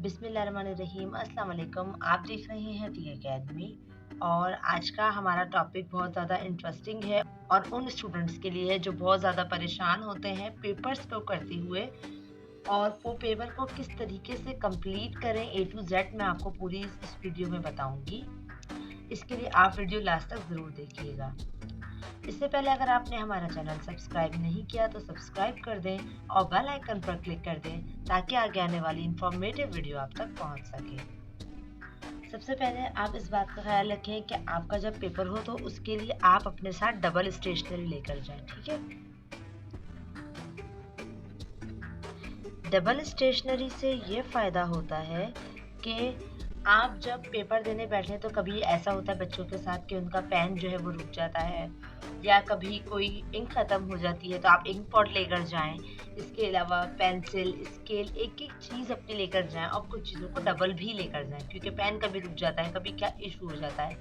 बिस्मिल्लाहिर्रहमानिर्रहीम। अस्सलाम वालेकुम। आप देख रहे हैं टी अकेडमी और आज का हमारा टॉपिक बहुत ज़्यादा इंटरेस्टिंग है और उन स्टूडेंट्स के लिए है जो बहुत ज़्यादा परेशान होते हैं पेपर्स को करते हुए और वो पेपर को किस तरीके से कंप्लीट करें A to Z मैं आपको पूरी इस वीडियो में बताऊंगी। इसके लिए आप वीडियो लास्ट तक ज़रूर देखिएगा। इससे पहले अगर आपने हमारा चैनल सब्सक्राइब नहीं किया तो सब्सक्राइब कर दें और बेल आइकन पर क्लिक कर दें ताकि आगे आने वाली इंफॉर्मेटिव वीडियो आप तक पहुंच सके। सबसे पहले आप इस बात का ख्याल रखें कि आपका जब पेपर हो तो उसके लिए आप अपने साथ डबल स्टेशनरी लेकर जाएं, ठीक है। डबल स्टेशनरी से ये फ़ायदा होता है कि आप जब पेपर देने बैठे तो कभी ऐसा होता है बच्चों के साथ कि उनका पेन जो है वो रुक जाता है या कभी कोई इंक ख़त्म हो जाती है तो आप इंक पॉट लेकर जाएं। इसके अलावा पेंसिल, स्केल, एक एक चीज़ अपनी लेकर जाएं और कुछ चीज़ों को डबल भी लेकर जाएं क्योंकि पेन कभी रुक जाता है, कभी क्या इशू हो जाता है।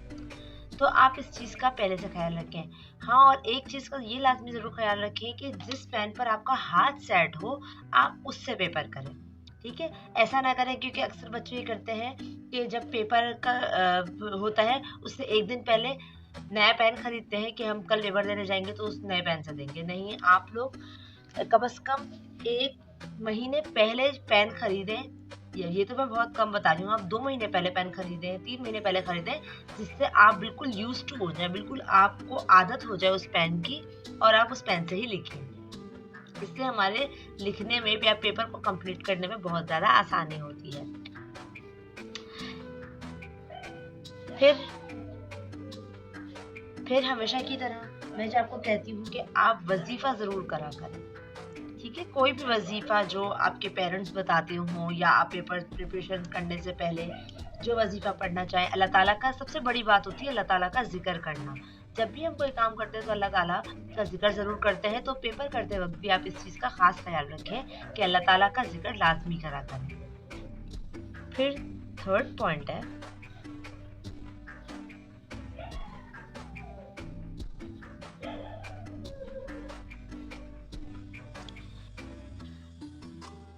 तो आप इस चीज़ का पहले से ख्याल रखें। हाँ, और एक चीज़ का ये लाज़मी ज़रूर ख्याल रखें कि जिस पेन पर आपका हाथ सेट हो, आप उससे पेपर करें, ठीक है? ऐसा ना करें क्योंकि अक्सर बच्चे ये करते हैं कि जब पेपर का होता है, उससे 1 दिन पहले नया पेन खरीदते हैं कि हम कल पेपर देने जाएँगे तो उस नए पेन से देंगे। नहीं, आप लोग कम से कम 1 महीने पहले पेन खरीदें। ये तो मैं बहुत कम बता रही हूँ, आप 2 महीने पहले पेन खरीदें, 3 महीने पहले खरीदें, जिससे आप बिल्कुल यूज़्ड टू हो जाएँ, बिल्कुल आपको आदत हो जाए उस पेन की और आप उस पेन से ही लिखें। इससे हमारे लिखने में भी या पेपर को कंप्लीट करने में बहुत ज़्यादा आसानी होती है। फिर हमेशा की तरह मैं जो आपको कहती हूँ कि आप वज़ीफ़ा ज़रूर करा करें, ठीक है। कोई भी वजीफा जो आपके पेरेंट्स बताते हों या आप पेपर प्रिपरेशन करने से पहले जो वजीफा पढ़ना चाहें, अल्लाह ताला का सबसे बड़ी बात होती है अल्लाह ताला का जिक्र करना। जब भी हम कोई काम करते हैं तो अल्लाह ताला का जिक्र ज़रूर करते हैं, तो पेपर करते वक्त भी आप इस चीज़ का खास ख्याल रखें कि अल्लाह ताला का जिक्र लाजमी करा करें। फिर थर्ड पॉइंट है,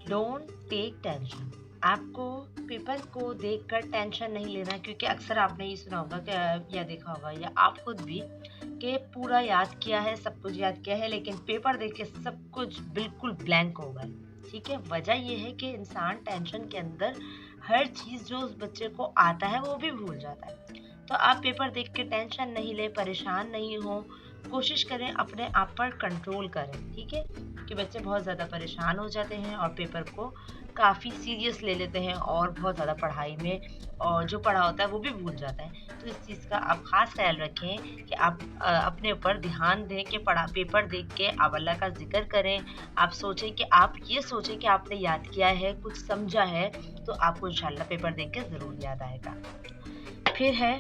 डोंट टेक टेंशन। आपको पेपर को देखकर टेंशन नहीं लेना क्योंकि अक्सर आपने ये सुना होगा कि या देखा होगा या आप खुद भी कि पूरा याद किया है, सब कुछ याद किया है, लेकिन पेपर देख के सब कुछ बिल्कुल ब्लैंक हो गए, ठीक है। वजह ये है कि इंसान टेंशन के अंदर हर चीज़ जो उस बच्चे को आता है वो भी भूल जाता है। तो आप पेपर देख के टेंशन नहीं लें, परेशान नहीं हो, कोशिश करें अपने आप पर कंट्रोल करें, ठीक है। कि बच्चे बहुत ज़्यादा परेशान हो जाते हैं और पेपर को काफ़ी सीरियस ले लेते हैं और बहुत ज़्यादा पढ़ाई में और जो पढ़ा होता है वो भी भूल जाता है। तो इस चीज़ का आप ख़ास ख्याल रखें कि आप अपने ऊपर ध्यान दें कि पढ़ा पेपर देख के आप अल्लाह का ज़िक्र करें। आप सोचें कि आप ये सोचें कि आपने याद किया है, कुछ समझा है, तो आपको इंशाल्लाह पेपर देख के ज़रूर याद आएगा। फिर है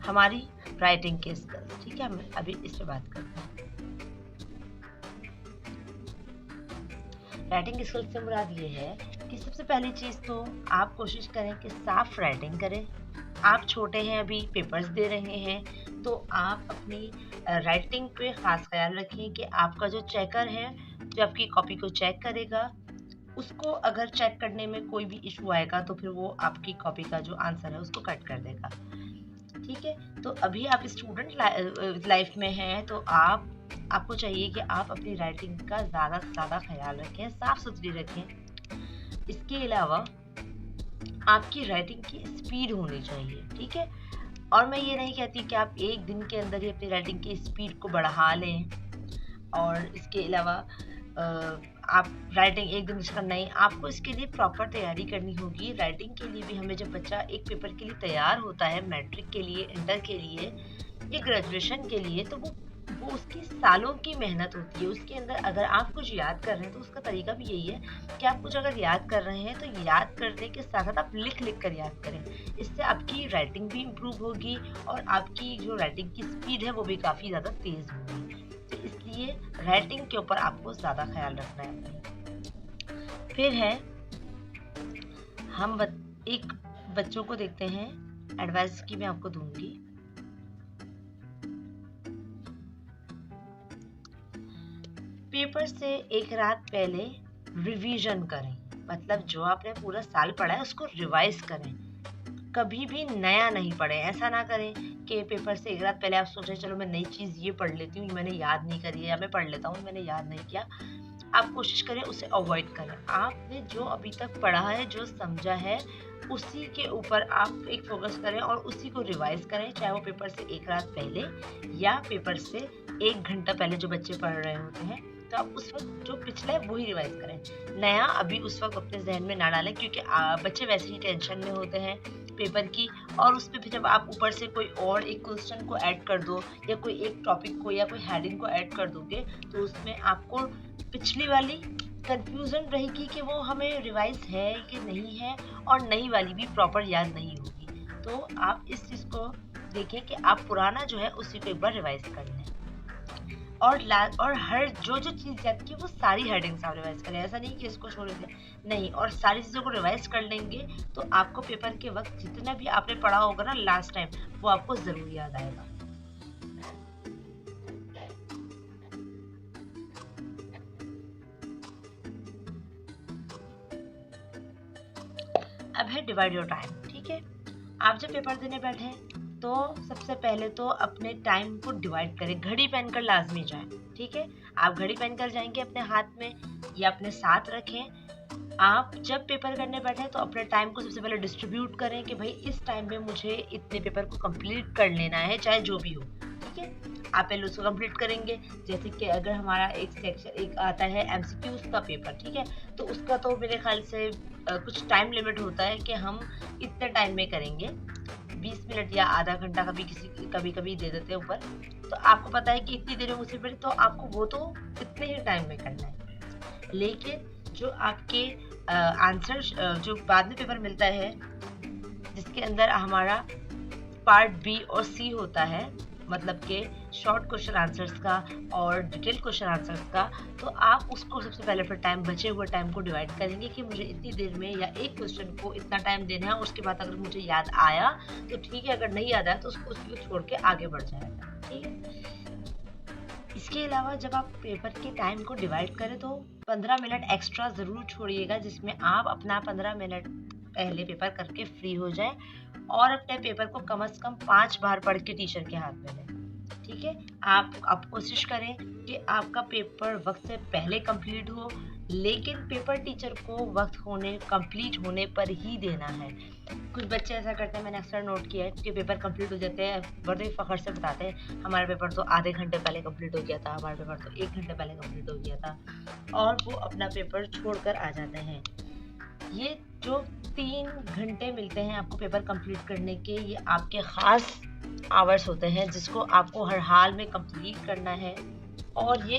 हमारी राइटिंग के स्किल्स, ठीक है। हम अभी इस पे बात करते हैं। राइटिंग स्किल्स से मुराद ये है कि सबसे पहली चीज़ तो आप कोशिश करें कि साफ राइटिंग करें। आप छोटे हैं, अभी पेपर्स दे रहे हैं, तो आप अपनी राइटिंग पे ख़ास ख्याल रखें कि आपका जो चेकर है, जो आपकी कॉपी को चेक करेगा, उसको अगर चेक करने में कोई भी इशू आएगा तो फिर वो आपकी कॉपी का जो आंसर है उसको कट कर देगा, ठीक है। तो अभी आप स्टूडेंट लाइफ में हैं तो आपको चाहिए कि आप अपनी राइटिंग का ज़्यादा से ज़्यादा ख्याल रखें, साफ सुथरी रखें। इसके अलावा आपकी राइटिंग की स्पीड होनी चाहिए, ठीक है। और मैं ये नहीं कहती कि आप एक दिन के अंदर ही अपनी राइटिंग की स्पीड को बढ़ा लें और इसके अलावा आप राइटिंग एक दिन से नहीं, आपको इसके लिए प्रॉपर तैयारी करनी होगी। राइटिंग के लिए भी हमें जब बच्चा एक पेपर के लिए तैयार होता है, मैट्रिक के लिए, इंटर के लिए या ग्रेजुएशन के लिए, तो वो उसकी सालों की मेहनत होती है। उसके अंदर अगर आप कुछ याद कर रहे हैं तो उसका तरीका भी यही है कि आप कुछ अगर याद कर रहे हैं तो याद करने के साथ साथ आप लिख लिख कर याद करें। इससे आपकी राइटिंग भी इम्प्रूव होगी और आपकी जो राइटिंग की स्पीड है वो भी काफ़ी ज़्यादा तेज़ होगी। तो इसलिए राइटिंग के ऊपर आपको ज़्यादा ख्याल रखना है। फिर है एक बच्चों को देखते हैं, एडवाइस की मैं आपको दूंगी। पेपर से एक रात पहले रिवीजन करें, मतलब जो आपने पूरा साल पढ़ा है उसको रिवाइज करें। कभी भी नया नहीं पढ़ें। ऐसा ना करें कि पेपर से एक रात पहले आप सोचें चलो मैं नई चीज़ ये पढ़ लेती हूँ, मैंने याद नहीं करी है, या मैं पढ़ लेता हूँ मैंने याद नहीं किया। आप कोशिश करें उसे अवॉइड करें। आपने जो अभी तक पढ़ा है, जो समझा है, उसी के ऊपर आप एक फोकस करें और उसी को रिवाइज करें, चाहे वो पेपर से एक रात पहले या पेपर से 1 घंटा पहले जो बच्चे पढ़ रहे होते हैं। तो आप उस वक्त जो पिछला है वही रिवाइज करें, नया अभी उस वक्त अपने जहन में ना डालें, क्योंकि बच्चे वैसे ही टेंशन में होते हैं पेपर की। और उस पे भी जब आप ऊपर से कोई और एक क्वेश्चन को ऐड कर दो या कोई एक टॉपिक को या कोई हेडिंग को ऐड कर दोगे, तो उसमें आपको पिछली वाली कंफ्यूजन रहेगी कि वो हमें रिवाइज है कि नहीं है, और नई वाली भी प्रॉपर याद नहीं होगी। तो आप इस चीज़ को देखें कि आप पुराना जो है उसी को एक बार रिवाइज कर लें। और हर जो चीज़ याद की वो सारी हेडिंग्स आप रिवाइज करें। ऐसा नहीं कि इसको छोड़ दें, नहीं, और सारी चीज़ों को रिवाइज कर लेंगे तो आपको पेपर के वक्त जितना भी आपने पढ़ा होगा ना लास्ट टाइम, वो आपको ज़रूर याद आएगा। अब है डिवाइड योर टाइम। ठीक है, आप जब पेपर देने बैठे तो सबसे पहले तो अपने टाइम को डिवाइड करें। घड़ी पहनकर लाजमी जाएं। ठीक है, आप घड़ी पहनकर जाएंगे अपने हाथ में या अपने साथ रखें। आप जब पेपर करने बैठे तो अपने टाइम को सबसे पहले डिस्ट्रीब्यूट करें कि भाई इस टाइम में मुझे इतने पेपर को कंप्लीट कर लेना है, चाहे जो भी हो। ठीक है, आप पहले उसको कंप्लीट करेंगे। जैसे कि अगर हमारा एक सेक्शन एक आता है एमसीक्यूज का पेपर, ठीक है, तो उसका तो मेरे ख्याल से कुछ टाइम लिमिट होता है कि हम इतने टाइम में करेंगे, 20 मिनट या आधा घंटा कभी कभी दे देते हैं ऊपर। तो आपको पता है कि इतनी देर में मुझसे पढ़े, तो आपको वो तो इतने ही टाइम में करना है। लेकिन जो आपके आंसर जो बाद में पेपर मिलता है जिसके अंदर हमारा पार्ट बी और सी होता है, मतलब के शॉर्ट क्वेश्चन आंसर्स का और डिटेल क्वेश्चन आंसर्स का, तो आप उसको सबसे पहले फिर टाइम, बचे हुए टाइम को डिवाइड करेंगे कि मुझे इतनी देर में या एक क्वेश्चन को इतना टाइम देना है। उसके बाद अगर मुझे याद आया तो ठीक है, अगर नहीं याद आया तो उसको छोड़ के आगे बढ़ जाएगा। ठीक है, इसके अलावा जब आप पेपर के टाइम को डिवाइड करें तो 15 मिनट एक्स्ट्रा ज़रूर छोड़िएगा, जिसमें आप अपना 15 मिनट पहले पेपर करके फ्री हो जाए और अपने पेपर को कम से कम 5 बार पढ़ के टीचर के हाथ में दें। ठीक है, आप कोशिश करें कि आपका पेपर वक्त से पहले कंप्लीट हो, लेकिन पेपर टीचर को वक्त कंप्लीट होने पर ही देना है। कुछ बच्चे ऐसा करते हैं, मैंने अक्सर नोट किया है कि पेपर कंप्लीट हो जाते हैं, बड़े फखर से बताते हैं हमारा पेपर तो आधे घंटे पहले कंप्लीट हो गया था, हमारा पेपर तो 1 घंटे पहले कंप्लीट हो गया था, और वो अपना पेपर छोड़कर आ जाते हैं। ये जो 3 घंटे मिलते हैं आपको पेपर कंप्लीट करने के, ये आपके ख़ास आवर्स होते हैं जिसको आपको हर हाल में कंप्लीट करना है, और ये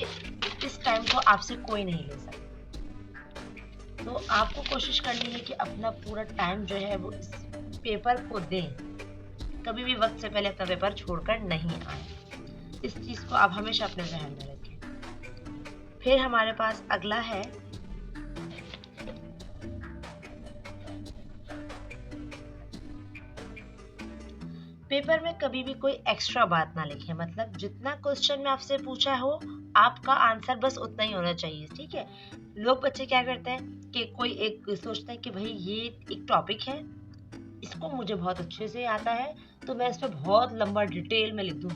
इस टाइम को आपसे कोई नहीं ले सकता। तो आपको कोशिश करनी है कि अपना पूरा टाइम जो है वो इस पेपर को दें। कभी भी वक्त से पहले अपना पेपर छोड़कर नहीं आए। इस चीज़ को आप हमेशा अपने ज़हन में रखें। फिर हमारे पास अगला है पेपर में कभी भी कोई एक्स्ट्रा बात ना लिखें। मतलब जितना क्वेश्चन में आपसे पूछा हो आपका आंसर बस उतना ही होना चाहिए। ठीक है, लोग बच्चे क्या करते हैं कि कोई एक सोचते हैं कि भाई ये एक टॉपिक है, इसको मुझे बहुत अच्छे से आता है, तो मैं इस पर बहुत लंबा डिटेल में लिख दूँ।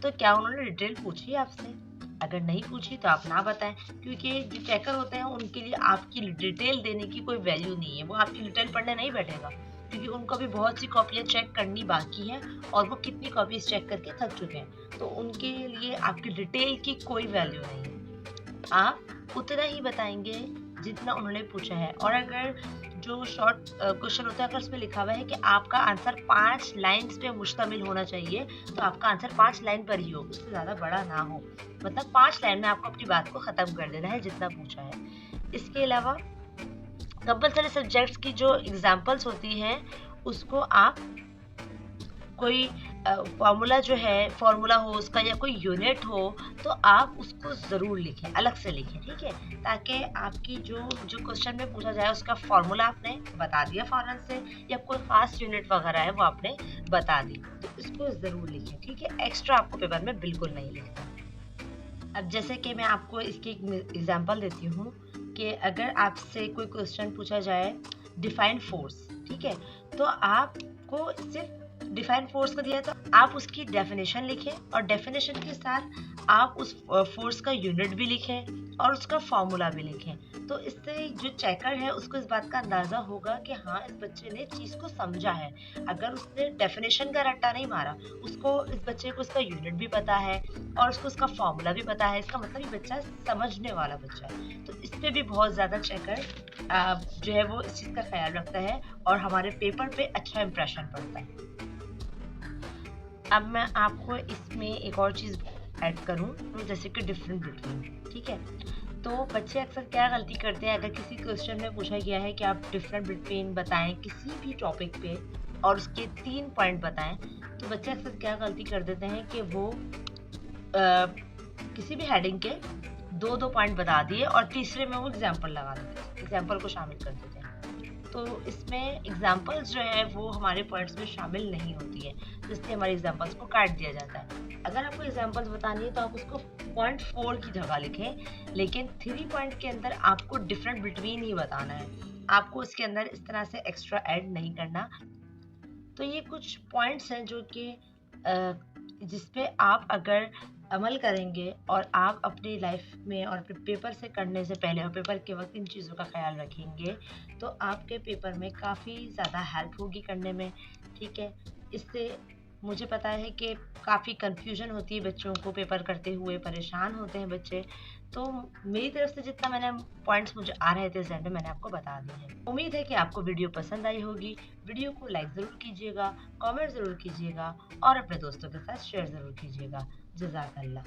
तो क्या उन्होंने डिटेल पूछी आपसे? अगर नहीं पूछी तो आप ना बताएं, क्योंकि जो चेकर होते हैं उनके लिए आपकी डिटेल देने की कोई वैल्यू नहीं है। वो आपकी डिटेल पढ़ने नहीं बैठेगा, क्योंकि उनको भी बहुत सी कॉपियाँ चेक करनी बाकी है और वो कितनी कॉपीज चेक करके थक चुके हैं। तो उनके लिए आपकी डिटेल की कोई वैल्यू नहीं है। आप उतना ही बताएंगे जितना उन्होंने पूछा है। और अगर जो शॉर्ट क्वेश्चन होता है, अगर उसमें लिखा हुआ है कि आपका आंसर 5 लाइन्स पे मुश्तमिल होना चाहिए, तो आपका आंसर 5 लाइन पर ही हो, उससे ज़्यादा बड़ा ना हो। मतलब 5 लाइन में आपको अपनी बात को ख़त्म कर देना है जितना पूछा है। इसके अलावा कंपल्सरी सब्जेक्ट्स की जो एग्जाम्पल्स होती हैं उसको आप कोई फार्मूला हो उसका या कोई यूनिट हो तो आप उसको ज़रूर लिखें, अलग से लिखें। ठीक है, ताकि आपकी जो क्वेश्चन में पूछा जाए उसका फार्मूला आपने बता दिया फौरन से, या कोई ख़ास यूनिट वगैरह है वो आपने बता दी, तो इसको ज़रूर लिखें। ठीक है, एक्स्ट्रा आपको पेपर में बिल्कुल नहीं लिखना। अब जैसे कि मैं आपको इसकी एक एग्जांपल देती हूँ कि अगर आपसे कोई क्वेश्चन पूछा जाए डिफाइन फोर्स, ठीक है, तो आपको सिर्फ डिफाइन फोर्स को दिया है तो आप उसकी डेफिनेशन लिखें और डेफिनेशन के साथ आप उस फोर्स का यूनिट भी लिखें और उसका फॉर्मूला भी लिखें। तो इससे जो चेकर है उसको इस बात का अंदाज़ा होगा कि हाँ, इस बच्चे ने चीज़ को समझा है। अगर उसने डेफिनेशन का रट्टा नहीं मारा, उसको इस बच्चे को उसका यूनिट भी पता है और उसको उसका फॉर्मूला भी पता है, इसका मतलब ये बच्चा समझने वाला बच्चा है। तो इस पे भी बहुत ज़्यादा चेकर जो है वो इस चीज़ का ख्याल रखता है और हमारे पेपर पे अच्छा इंप्रेशन पड़ता है। अब मैं आपको इसमें एक और चीज़ ऐड करूँ, जैसे कि डिफरेंट बिटवीन, ठीक है। तो बच्चे अक्सर क्या गलती करते हैं, अगर किसी क्वेश्चन में पूछा गया है कि आप डिफरेंट बिटवीन बताएं किसी भी टॉपिक पे और उसके 3 पॉइंट बताएं, तो बच्चे अक्सर क्या गलती कर देते हैं कि वो किसी भी हेडिंग के 2-2 पॉइंट बता दिए और तीसरे में वो एग्जाम्पल लगा देते हैं, एग्जाम्पल को शामिल कर देते हैं। तो इसमें एग्जाम्पल्स जो है वो हमारे पॉइंट्स में शामिल नहीं होती है, इसलिए हमारे एग्जाम्पल्स को काट दिया जाता है। अगर आपको एग्जाम्पल्स बतानी है तो आप उसको पॉइंट 4 की जगह लिखें, लेकिन 3 पॉइंट के अंदर आपको डिफरेंट बिटवीन ही बताना है, आपको इसके अंदर इस तरह से एक्स्ट्रा ऐड नहीं करना। तो ये कुछ पॉइंट्स हैं जो कि जिस पे आप अगर अमल करेंगे और आप अपनी लाइफ में और अपने पेपर से करने से पहले और पेपर के वक्त इन चीज़ों का ख्याल रखेंगे, तो आपके पेपर में काफ़ी ज़्यादा हेल्प होगी करने में, ठीक है। इससे मुझे पता है कि काफ़ी कन्फ्यूजन होती है बच्चों को, पेपर करते हुए परेशान होते हैं बच्चे। तो मेरी तरफ से जितना मैंने पॉइंट्स मुझे आ रहे थे ज़हन में, मैंने आपको बता दिए हैं। उम्मीद है कि आपको वीडियो पसंद आई होगी। वीडियो को लाइक ज़रूर कीजिएगा, कमेंट ज़रूर कीजिएगा और अपने दोस्तों के साथ शेयर ज़रूर कीजिएगा। जज़ाकल्लाह।